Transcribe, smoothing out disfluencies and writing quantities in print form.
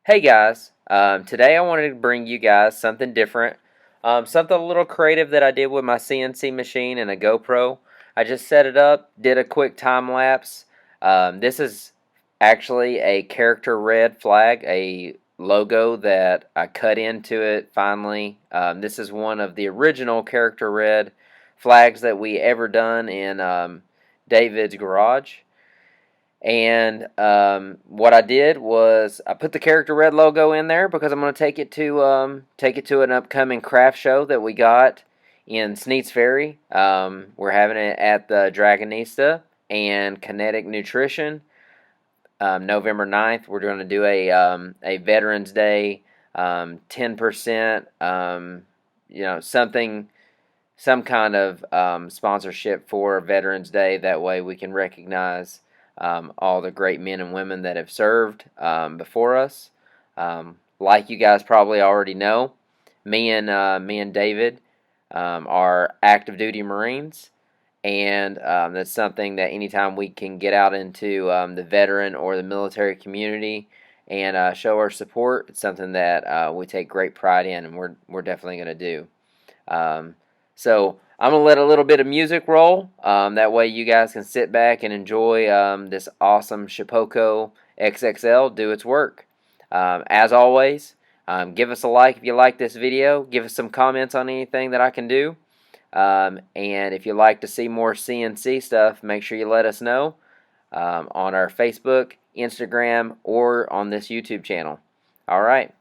Hey guys, today I wanted to bring you guys something different, something a little creative that I did with my CNC machine and a GoPro. I just set it up, did a quick time lapse. This is actually a character red flag, a logo that I cut into it finally. This is one of the original character red flags that we ever done in David's garage. And what I did was I put the character red logo in there because I'm going to take it to an upcoming craft show that we got in Sneeds Ferry. We're having it at the Dragonista and Kinetic Nutrition. November 9th, we're going to do a Veterans Day 10%, some kind of sponsorship for Veterans Day. That way we can recognize all the great men and women that have served before us. Like you guys probably already know, me and David are active duty Marines, and that's something that anytime we can get out into the veteran or the military community and show our support, it's something that we take great pride in, and we're definitely going to do. So I'm going to let a little bit of music roll. That way you guys can sit back and enjoy this awesome Shapeoko XXL do its work. As always, give us a like if you like this video. Give us some comments on anything that I can do. And if you'd like to see more CNC stuff, make sure you let us know on our Facebook, Instagram, or on this YouTube channel. Alright,